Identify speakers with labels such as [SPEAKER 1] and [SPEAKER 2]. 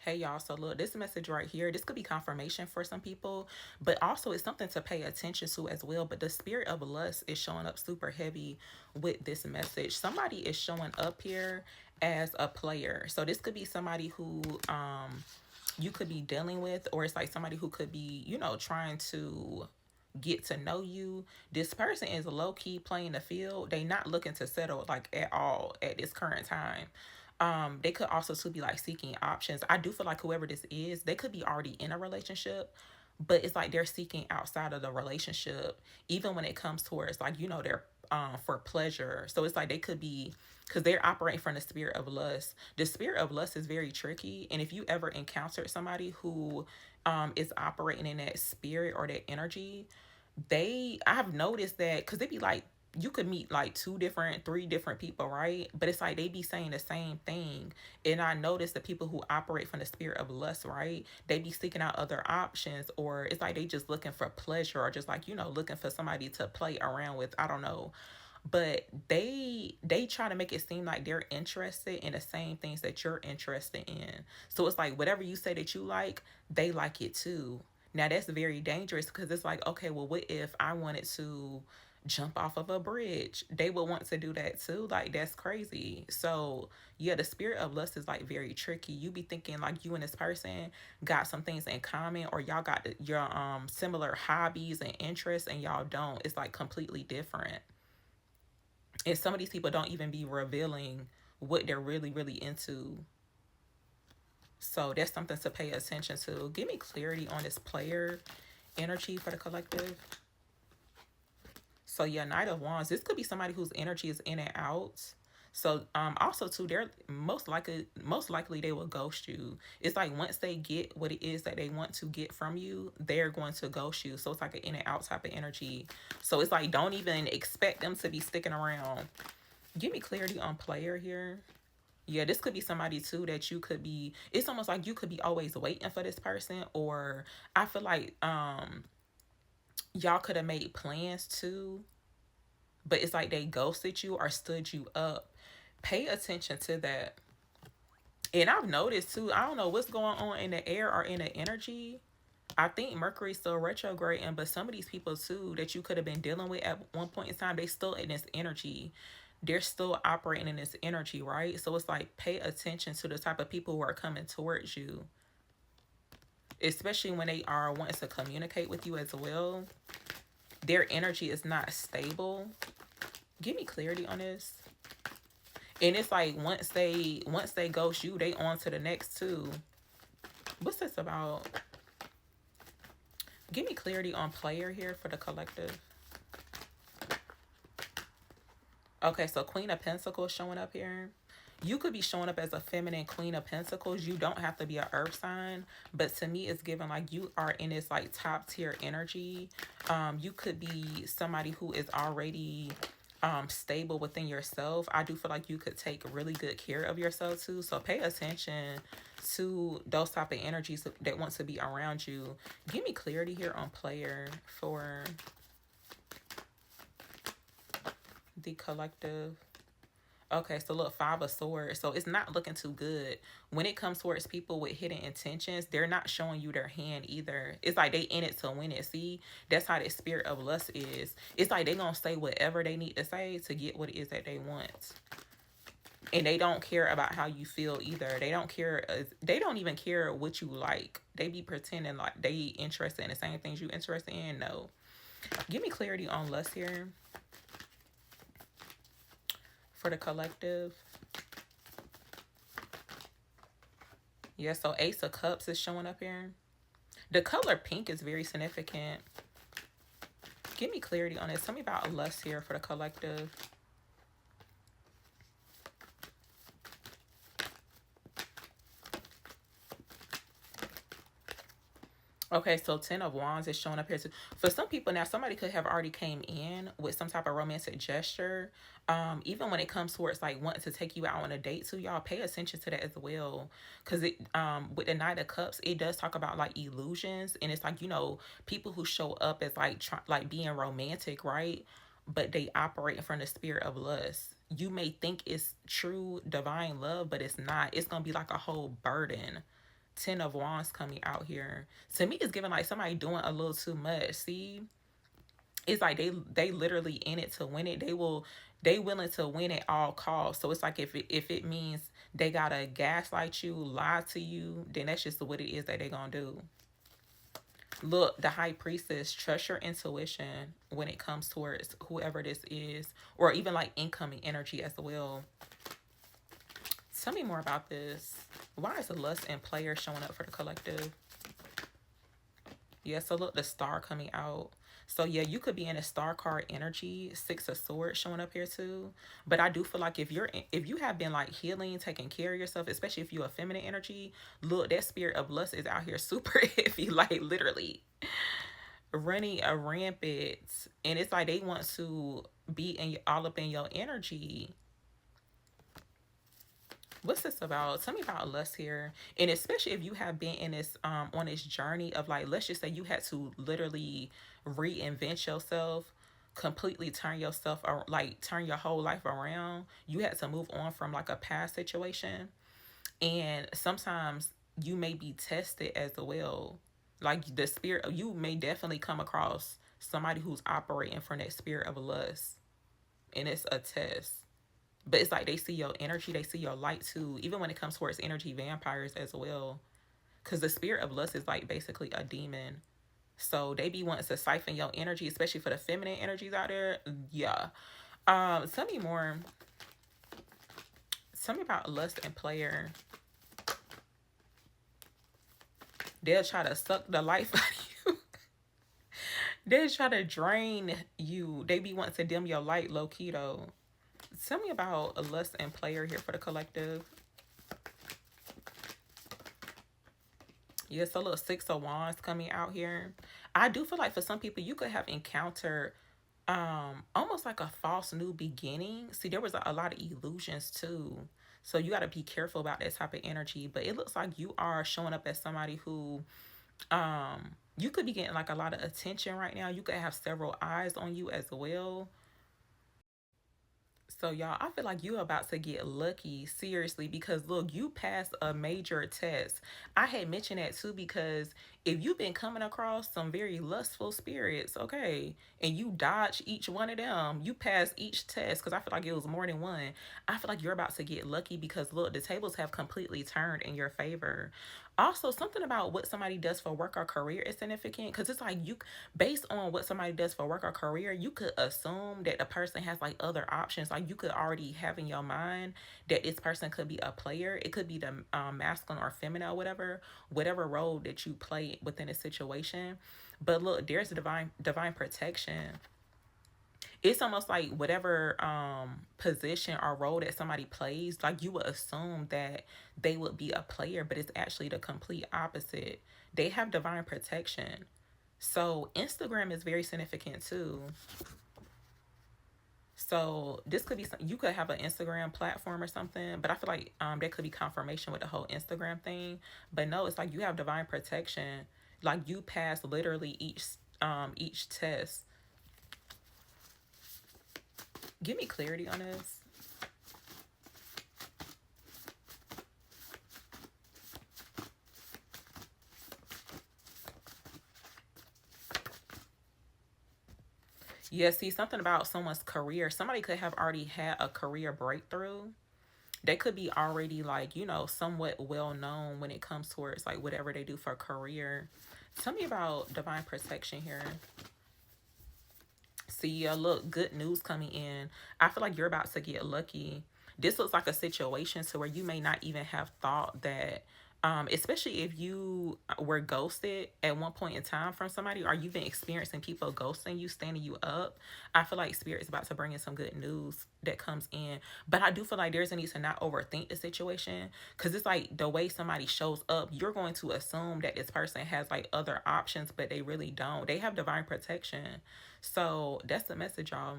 [SPEAKER 1] Hey y'all, so look, this message right here, this could be confirmation for some people, but also it's something to pay attention to as well. But the spirit of lust is showing up super heavy with this message. Somebody is showing up here as a player. So this could be somebody who you could be dealing with, or it's like somebody who could be, trying to get to know you. This person is low key playing the field. They not looking to settle like at all at this current time. They could also too be like seeking options. I do feel like whoever this is, they could be already in a relationship, but it's like they're seeking outside of the relationship, even when it comes towards like, they're for pleasure. So it's like they could be, because they're operating from the spirit of lust. The spirit of lust is very tricky. And if you ever encountered somebody who is operating in that spirit or that energy, I've noticed that because they be like, you could meet like three different people, right? But it's like they be saying the same thing. And I noticed the people who operate from the spirit of lust, right? They be seeking out other options, or it's like they just looking for pleasure, or just like, looking for somebody to play around with. I don't know. But they try to make it seem like they're interested in the same things that you're interested in. So it's like whatever you say that you like, they like it too. Now that's very dangerous because it's like, okay, well, what if I wanted to jump off of a bridge? They would want to do that too. Like that's crazy. So yeah, the spirit of lust is like very tricky. You be thinking like you and this person got some things in common, or y'all got your similar hobbies and interests, and y'all don't. It's like completely different. And some of these people don't even be revealing what they're really, really into. So that's something to pay attention to. Give me clarity on this player energy for the collective. So yeah, Knight of Wands. This could be somebody whose energy is in and out. So also too, they're most likely they will ghost you. It's like once they get what it is that they want to get from you, they're going to ghost you. So it's like an in and out type of energy. So it's like don't even expect them to be sticking around. Give me clarity on player here. Yeah, this could be somebody too that you could be, it's almost like you could be always waiting for this person, or I feel like y'all could have made plans too, but it's like they ghosted you or stood you up. Pay attention to that. And I've noticed too, I don't know what's going on in the air or in the energy. I think Mercury's still retrograding, but some of these people too that you could have been dealing with at one point in time, they still in this energy. They're still operating in this energy, right? So it's like pay attention to the type of people who are coming towards you, especially when they are wanting to communicate with you as well. Their energy is not stable. Give me clarity on this. And it's like once they ghost you, they on to the next too. What's this about? Give me clarity on player here for the collective. Okay, so Queen of Pentacles showing up here. You could be showing up as a feminine Queen of Pentacles. You don't have to be an earth sign, but to me it's given like you are in this like top tier energy. You could be somebody who is already stable within yourself. I do feel like you could take really good care of yourself too. So pay attention to those type of energies that want to be around you. Give me clarity here on player for the collective. Okay, so look, Five of Swords. So it's not looking too good. When it comes towards people with hidden intentions, they're not showing you their hand either. It's like they in it to win it. See, that's how the spirit of lust is. It's like they gonna say whatever they need to say to get what it is that they want. And they don't care about how you feel either. They don't care. They don't even care what you like. They be pretending like they interested in the same things you interested in. No. Give me clarity on lust here for the collective. Yeah, so Ace of Cups is showing up here. The color pink is very significant. Give me clarity on this. Tell me about lust here for the collective. Okay, so Ten of Wands is showing up here too. For some people now, somebody could have already came in with some type of romantic gesture. Even when it comes towards like wanting to take you out on a date too, y'all pay attention to that as well. Cause it with the Knight of Cups, it does talk about like illusions, and it's like people who show up as like being romantic, right? But they operate from the spirit of lust. You may think it's true divine love, but it's not. It's gonna be like a whole burden Ten of Wands coming out here. To me, it's giving like somebody doing a little too much. See, it's like they literally in it to win it. They willing to win at all costs. So it's like if it means they gotta gaslight you, lie to you, then that's just what it is that they gonna do. Look, the High Priestess, trust your intuition when it comes towards whoever this is, or even like incoming energy as well. Tell me more about this. Why is the Lust and Player showing up for the collective? Yeah, so look, the Star coming out. So yeah, you could be in a Star card energy, Six of Swords showing up here too. But I do feel like if you have been like healing, taking care of yourself, especially if you're a feminine energy, look, that spirit of lust is out here super heavy, like literally running a rampant. And it's like they want to be in all up in your energy. What's this about? Tell me about lust here. And especially if you have been in this on this journey of like, let's just say you had to literally reinvent yourself, completely turn yourself or like turn your whole life around. You had to move on from like a past situation. And sometimes you may be tested as well. Like the spirit, you may definitely come across somebody who's operating from that spirit of lust. And it's a test. But it's like they see your energy, they see your light too, even when it comes towards energy vampires as well. Because the spirit of lust is like basically a demon. So they be wanting to siphon your energy, especially for the feminine energies out there. Yeah. Tell me more. Tell me about lust and player. They'll try to suck the life out of you. They'll try to drain you. They be wanting to dim your light low key though. Tell me about a lust and player here for the collective. Yes, a little Six of Wands coming out here. I do feel like for some people you could have encountered almost like a false new beginning. See, there was a lot of illusions too. So you got to be careful about that type of energy. But it looks like you are showing up as somebody who you could be getting like a lot of attention right now. You could have several eyes on you as well. So y'all, I feel like you're about to get lucky, seriously, because look, you passed a major test. I had mentioned that too because if you've been coming across some very lustful spirits, okay, and you dodge each one of them, you pass each test because I feel like it was more than one. I feel like you're about to get lucky because look, the tables have completely turned in your favor. Also, something about what somebody does for work or career is significant because it's like you, based on what somebody does for work or career, you could assume that the person has like other options. Like you could already have in your mind that this person could be a player. It could be the masculine or feminine or whatever role that you play within a situation. But look, there's a divine protection. It's almost like whatever position or role that somebody plays, like you would assume that they would be a player, but it's actually the complete opposite. They have divine protection. So Instagram is very significant too. So this could be you could have an Instagram platform or something, but I feel like there could be confirmation with the whole Instagram thing. But no, it's like you have divine protection. Like you pass literally each test. Give me clarity on this. Yeah, see, something about someone's career. Somebody could have already had a career breakthrough. They could be already like, somewhat well known when it comes towards like whatever they do for a career. Tell me about divine protection here. See, look, good news coming in. I feel like you're about to get lucky. This looks like a situation to where you may not even have thought that, especially if you were ghosted at one point in time from somebody, or you've been experiencing people ghosting you, standing you up. I feel like Spirit's about to bring in some good news that comes in. But I do feel like there's a need to not overthink the situation because it's like the way somebody shows up, you're going to assume that this person has like other options, but they really don't. They have divine protection. So that's the message, y'all.